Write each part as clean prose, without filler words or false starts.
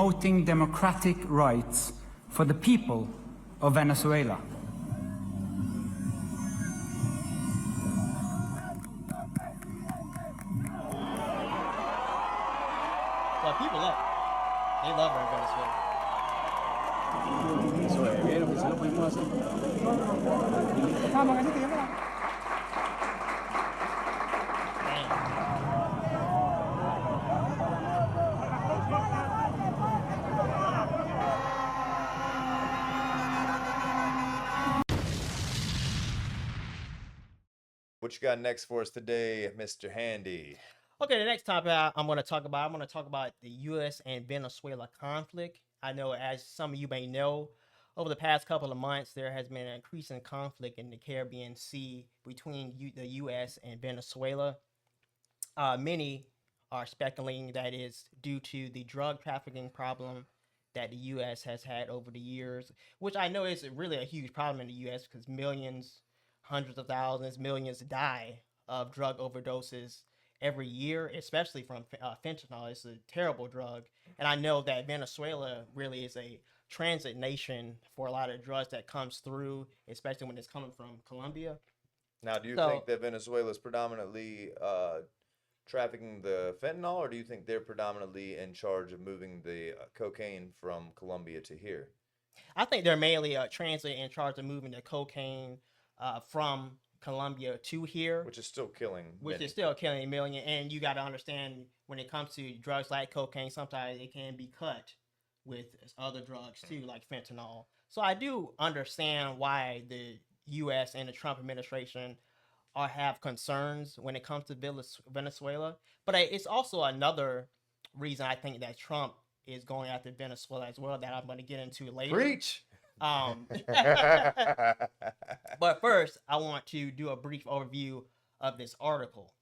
promoting democratic rights for the people of Venezuela. Well, people love it. They love her in Venezuela. What you got next for us today, Mr. Handy? Okay, the next topic I'm going to talk about the U.S. and Venezuela conflict. I know, as some of you may know, over the past couple of months, there has been an increasing conflict in the Caribbean Sea between the U.S. and Venezuela. Many are speculating that is due to the drug trafficking problem that the U.S. has had over the years, which I know is really a huge problem in the U.S. because millions, hundreds of thousands, millions die of drug overdoses every year, especially from fentanyl. It's a terrible drug. And I know that Venezuela really is a transit nation for a lot of drugs that comes through, especially when it's coming from Colombia. Now, do you think that Venezuela is predominantly trafficking the fentanyl, or do you think they're predominantly in charge of moving the cocaine from Colombia to here? I think they're mainly transit in charge of moving the cocaine from Colombia to here, which is still killing a million. And you got to understand, when it comes to drugs like cocaine, sometimes it can be cut with other drugs too, like fentanyl. So I do understand why the U.S. and the Trump administration have concerns when it comes to Venezuela. But it's also another reason I think that Trump is going after Venezuela as well, that I'm going to get into later. Preach! But first, I want to do a brief overview of this article.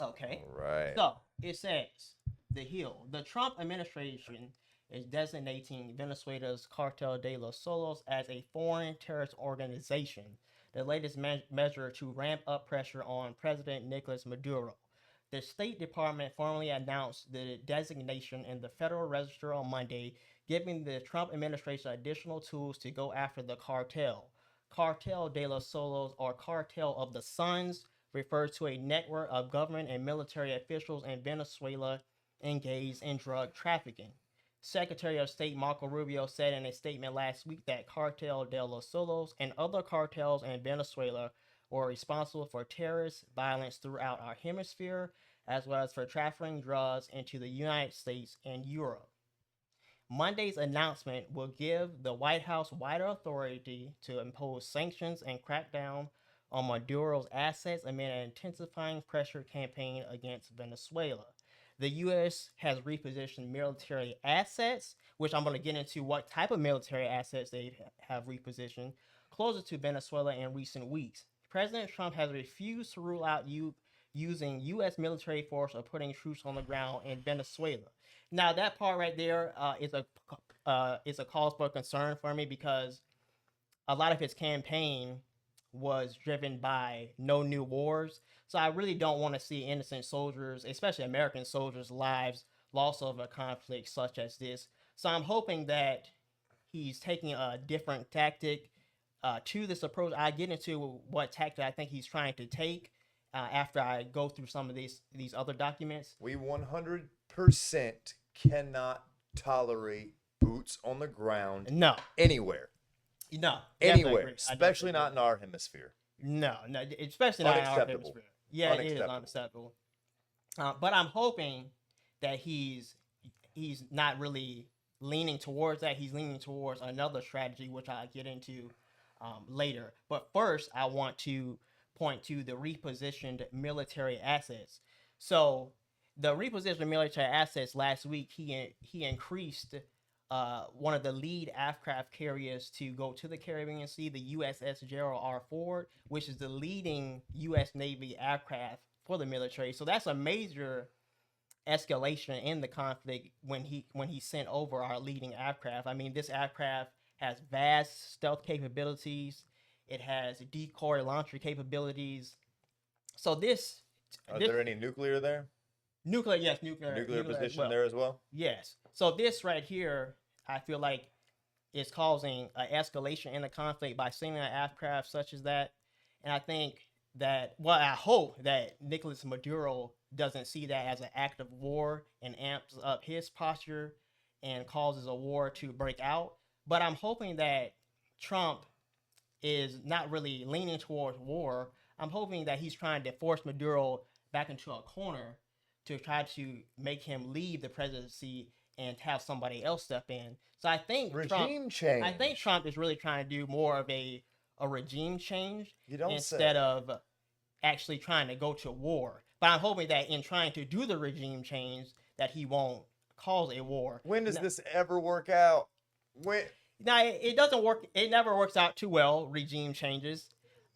Okay. All right. So it says, the Trump administration is designating Venezuela's Cartel de los Solos as a foreign terrorist organization, the latest measure to ramp up pressure on President Nicolas Maduro. The State Department formally announced the designation in the Federal Register on Monday, giving the Trump administration additional tools to go after the cartel. Cartel de los Solos, or Cartel of the Suns, refers to a network of government and military officials in Venezuela engaged in drug trafficking. Secretary of State Marco Rubio said in a statement last week that Cartel de los Solos and other cartels in Venezuela were responsible for terrorist violence throughout our hemisphere, as well as for trafficking drugs into the United States and Europe. Monday's announcement will give the White House wider authority to impose sanctions and crack down on Maduro's assets amid an intensifying pressure campaign against Venezuela. The U.S. has repositioned military assets, which I'm going to get into what type of military assets they have repositioned, closer to Venezuela in recent weeks. President Trump has refused to rule out using U.S. military force or putting troops on the ground in Venezuela. Now, that part right there is a cause for concern for me, because a lot of his campaign was driven by no new wars. So I really don't want to see innocent soldiers, especially American soldiers' lives lost over a conflict such as this. So I'm hoping that he's taking a different tactic to this approach. I get into what tactic I think he's trying to take after I go through some of these other documents. We 100% cannot tolerate boots on the ground. No. Anywhere. No. Anywhere. Especially not in our hemisphere. No, especially not in our hemisphere. Yeah, it is unacceptable. But I'm hoping that he's not really leaning towards that. He's leaning towards another strategy, which I'll get into later. But first, I want to point to the repositioned military assets. So the repositioned military assets, last week, he increased one of the lead aircraft carriers to go to the Caribbean Sea, the USS Gerald R, which is the leading U.S. Navy aircraft for the military. So that's a major escalation in the conflict when he sent over our leading aircraft. I mean, this aircraft has vast stealth capabilities. It has decoy launcher capabilities. So Are there any nuclear there? Nuclear, yes, nuclear position well. there as well? Yes. So this right here, I feel like is causing an escalation in the conflict by sending an aircraft such as that. And I think that, well, I hope that Nicolas Maduro doesn't see that as an act of war and amps up his posture and causes a war to break out. But I'm hoping that Trump is not really leaning towards war. I'm hoping that he's trying to force Maduro back into a corner to try to make him leave the presidency and have somebody else step in. So I think Regime change. I think Trump is really trying to do more of a regime change instead say. of actually trying to go to war. But I'm hoping that in trying to do the regime change that he won't cause a war. When does this ever work out? When? Now it doesn't work. It never works out too well. Regime changes.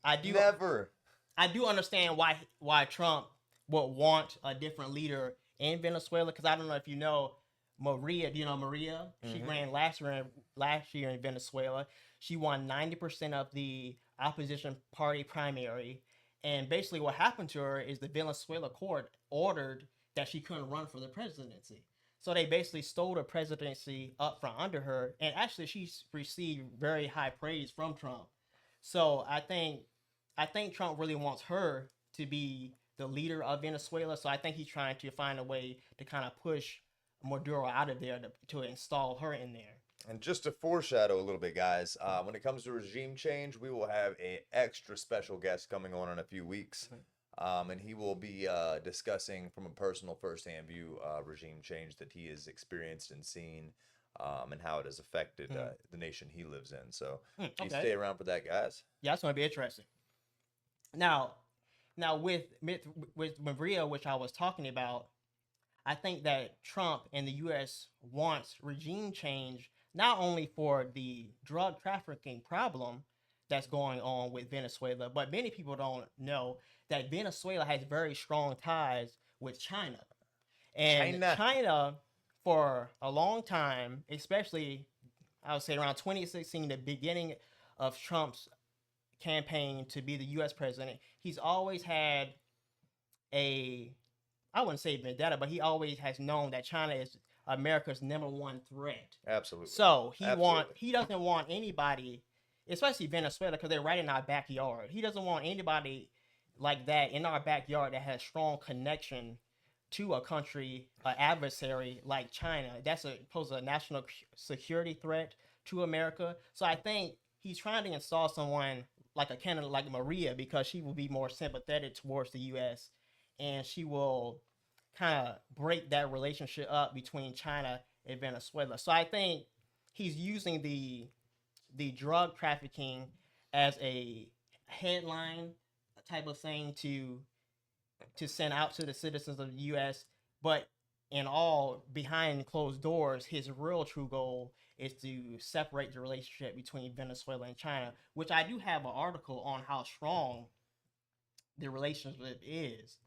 I do understand why Trump would want a different leader in Venezuela, because I don't know if you know Maria. Do you know Maria? Mm-hmm. She ran last year in Venezuela. She won 90% of the opposition party primary, and basically what happened to her is the Venezuela court ordered that she couldn't run for the presidency. So they basically stole the presidency up from under her, and actually she received very high praise from Trump. So I think Trump really wants her to be the leader of Venezuela. So I think he's trying to find a way to kind of push Maduro out of there to install her in there. And just to foreshadow a little bit, guys, when it comes to regime change, we will have an extra special guest coming on in a few weeks. And he will be discussing from a personal firsthand view regime change that he has experienced and seen, and how it has affected the nation he lives in. So you stay around for that, guys. Yeah, that's going to be interesting. Now with Maria, which I was talking about, I think that Trump and the U.S. wants regime change not only for the drug trafficking problem that's going on with Venezuela, but many people don't know that Venezuela has very strong ties with China. And China for a long time, especially I would say around 2016, the beginning of Trump's campaign to be the U.S. president, he's always had I wouldn't say vendetta, but he always has known that China is America's #1 threat. Absolutely. So he doesn't want anybody, especially Venezuela, because they're right in our backyard. He doesn't want anybody like that in our backyard that has strong connection to a country, an adversary like China. That's poses a national security threat to America. So I think he's trying to install someone like a candidate like Maria, because she will be more sympathetic towards the U.S. and she will kind of break that relationship up between China and Venezuela. So I think he's using the drug trafficking as a headline type of thing to send out to the citizens of the U.S. But in all, behind closed doors, his real true goal is to separate the relationship between Venezuela and China, which I do have an article on how strong the relationship is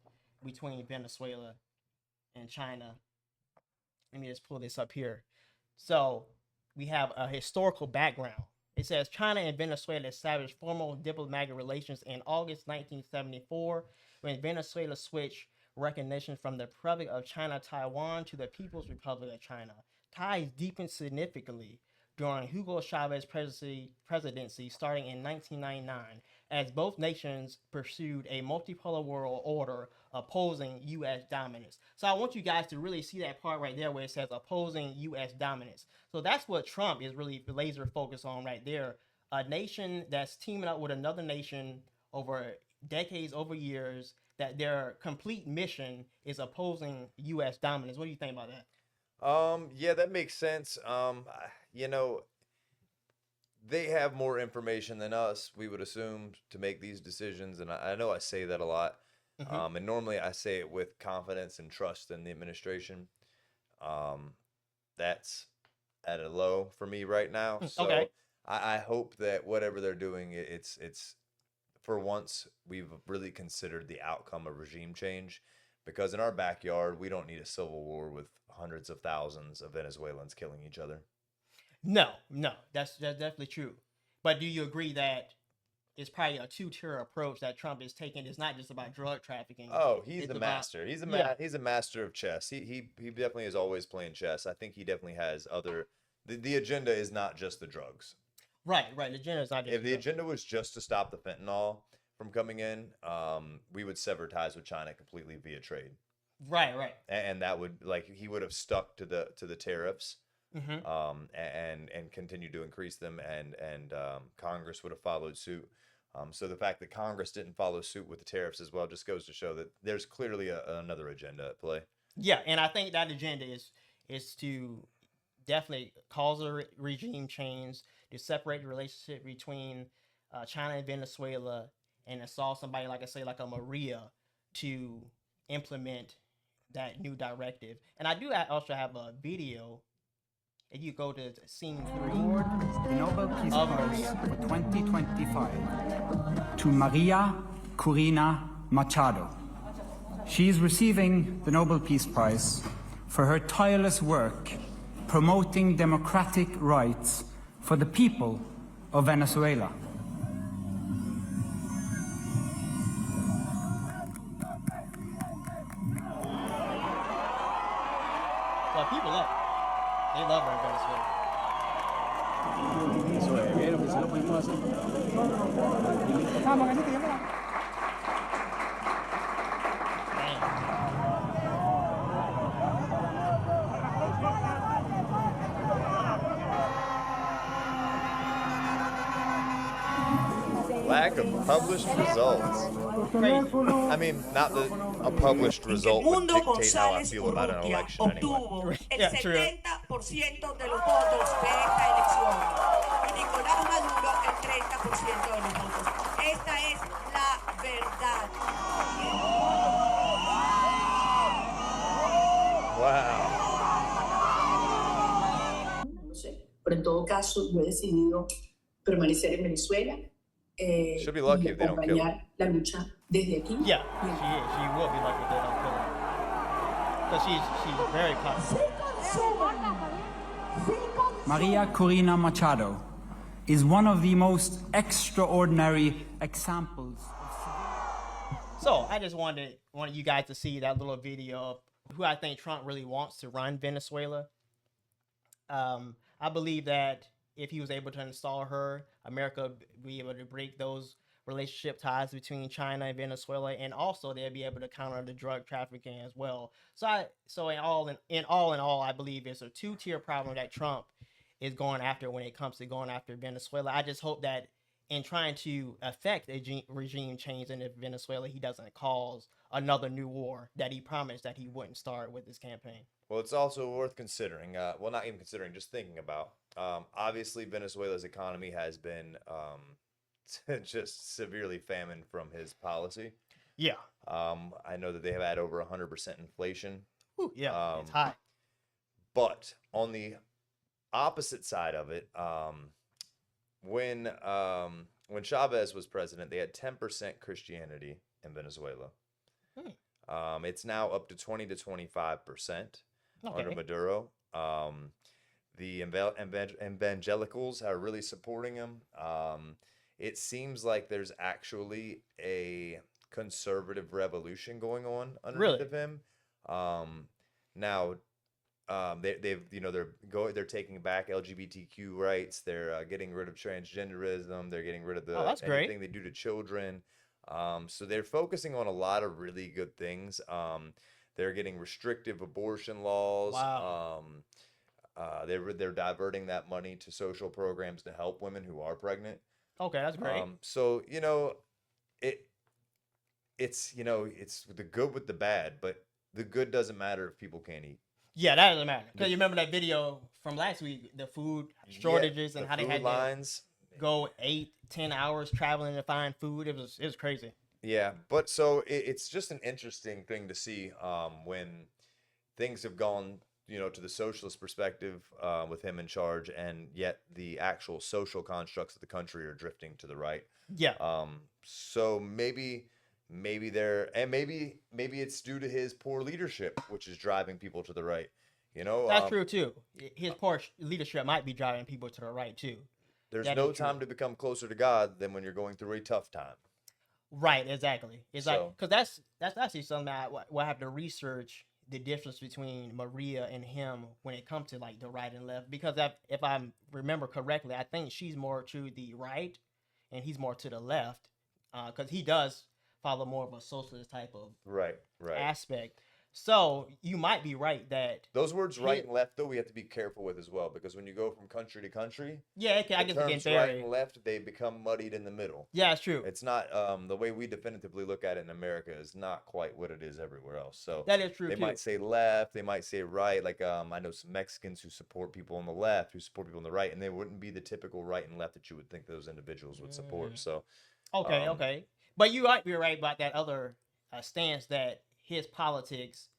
between Venezuela and China. Let me just pull this up here. So we have a historical background. It says China and Venezuela established formal diplomatic relations in August 1974 when Venezuela switched recognition from the Republic of China Taiwan to the People's Republic of China. Ties deepened significantly during Hugo Chavez's presidency starting in 1999, as both nations pursued a multipolar world order opposing U.S. dominance. So I want you guys to really see that part right there where it says opposing U.S. dominance. So that's what Trump is really laser focused on right there. A nation that's teaming up with another nation over decades, over years, that their complete mission is opposing U.S. dominance. What do you think about that? Yeah, that makes sense. You know, they have more information than us, we would assume, to make these decisions. And I know I say that a lot. Mm-hmm. And normally I say it with confidence and trust in the administration. That's at a low for me right now. So okay. I hope that whatever they're doing, it's for once we've really considered the outcome of regime change, because in our backyard, we don't need a civil war with hundreds of thousands of Venezuelans killing each other. No, that's definitely true. But do you agree that it's probably a two-tier approach that Trump is taking. It's not just about drug trafficking. Oh, he's It's the about- master. He's a Yeah. he's a master of chess. He definitely is always playing chess. I think he definitely has other. The agenda is not just the drugs. Right. The agenda is not just If the agenda was just to stop the fentanyl from coming in, we would sever ties with China completely via trade. Right. And that would he would have stuck to the tariffs, Mm-hmm. and continued to increase them, and Congress would have followed suit. So the fact that Congress didn't follow suit with the tariffs as well just goes to show that there's clearly another agenda at play. Yeah, and I think that agenda is to definitely cause a regime change, to separate the relationship between China and Venezuela, and install somebody like I say, like a Maria, to implement that new directive. And I also have a video. If you go to scene 3, The Nobel Peace Of Prize Maria. for 2025 to Maria Corina Machado. She is receiving the Nobel Peace Prize for her tireless work promoting democratic rights for the people of Venezuela. well, people they love her in Venezuela. Eso es, vieron que se lo pudimos hacer. Dang. Lack of published results. Crazy. I mean, not that a published result would Mundo dictate how I González feel about an Urrutia election anyway. obtuvo el Yeah, true. 70% de los votos de esta elección y Nicolás Maduro el 30% de los votos. Esta es la verdad. Wow. No sé. Pero en todo caso, yo he decidido permanecer en Venezuela Should be lucky y if they don't kill acompañar la lucha desde aquí. Yeah, she is. She will be lucky if they don't kill her. Because she's very popular. Maria Corina Machado is one of the most extraordinary examples. So I just wanted you guys to see that little video of who I think Trump really wants to run Venezuela. I believe that if he was able to install her, America would be able to break those relationship ties between China and Venezuela, and also they'll be able to counter the drug trafficking as well. So in all, I believe it's a two-tier problem that Trump is going after when it comes to going after Venezuela. I just hope that in trying to affect a regime change in Venezuela, he doesn't cause another new war that he promised that he wouldn't start with his campaign. Well, it's also worth considering. Well, not even considering, just thinking about. Obviously, Venezuela's economy has been just severely famine from his policy. Yeah. I know that they have had over 100% inflation. Ooh, yeah, it's Um, high. But on the opposite side of it, when Chavez was president, they had 10% Christianity in Venezuela. It's now up to 20 to 25% under Okay. Maduro. The evangelicals are really supporting him. It seems like there's actually a conservative revolution going on underneath Really? of him. Now, they're taking back LGBTQ rights. They're getting rid of transgenderism. They're getting rid of that's great. anything they do to children. So they're focusing on a lot of really good things. They're getting restrictive abortion laws. Wow. They're diverting that money to social programs to help women who are pregnant. Okay, that's great. So it's the good with the bad, but the good doesn't matter if people can't eat. Yeah, that doesn't matter. Because you remember that video from last week, the food shortages Yeah, and the how they food had to lines. go 8-10 hours traveling to find food. It was crazy. Yeah, but so it's just an interesting thing to see when things have gone, to the socialist perspective with him in charge, and yet the actual social constructs of the country are drifting to the right. Yeah. So maybe it's due to his poor leadership, which is driving people to the right. That's true too. His poor leadership might be driving people to the right too. There's That no is true. time to become closer to God than when you're going through a tough time. Right, exactly. It's like So- because that's actually something I have to research the difference between Maria and him when it comes to like the right and left. Because if I remember correctly, I think she's more to the right and he's more to the left. Because he does follow more of a socialist type of Right. aspect. So you might be right that Those words right and left, though, we have to be careful with as well, because when you go from country to country, I the guess it can terms right vary. and left, they become muddied in the middle. Yeah, it's true. It's not the way we definitively look at it in America is not quite what it is everywhere else. So That is true they too. might say left, they might say right. Like I know some Mexicans who support people on the left, who support people on the right, and they wouldn't be the typical right and left that you would think those individuals would support. So Okay, Um, okay. But you might be right about that other stance that his politics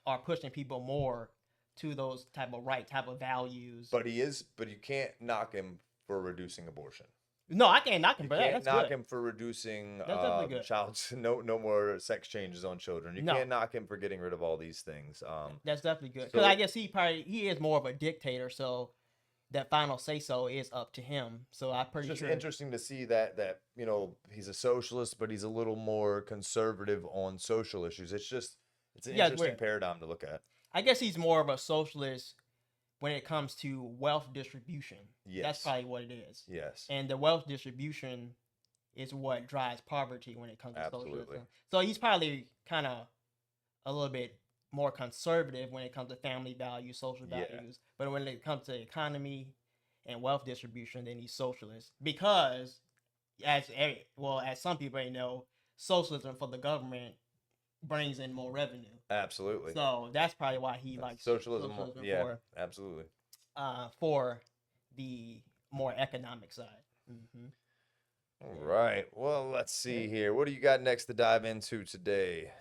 are pushing people more to those type of values. but you can't knock him for reducing abortion. No, I can't knock him You for that. can't That's knock good. him for reducing That's definitely good. no more sex changes on children. You No. can't knock him for getting rid of all these things. That's definitely good. So- Because I guess he is more of a dictator, so that final say so is up to him. So I'm pretty It's just sure. interesting to see that he's a socialist, but he's a little more conservative on social issues. It's an Yeah, it's interesting weird. paradigm to look at. I guess he's more of a socialist when it comes to wealth distribution. That's Yes. probably what it is. Yes. And the wealth distribution is what drives poverty when it comes to Absolutely. socialism. So he's probably kind of a little bit more conservative when it comes to family values, social Yeah. values. But when it comes to economy and wealth distribution, then he's socialist. Because as some people may know, socialism for the government brings in more revenue. Absolutely. So that's probably why he likes Socialism. Yeah. Absolutely. for the more economic side. Mm-hmm. All right. Well, let's see here. What do you got next to dive into today?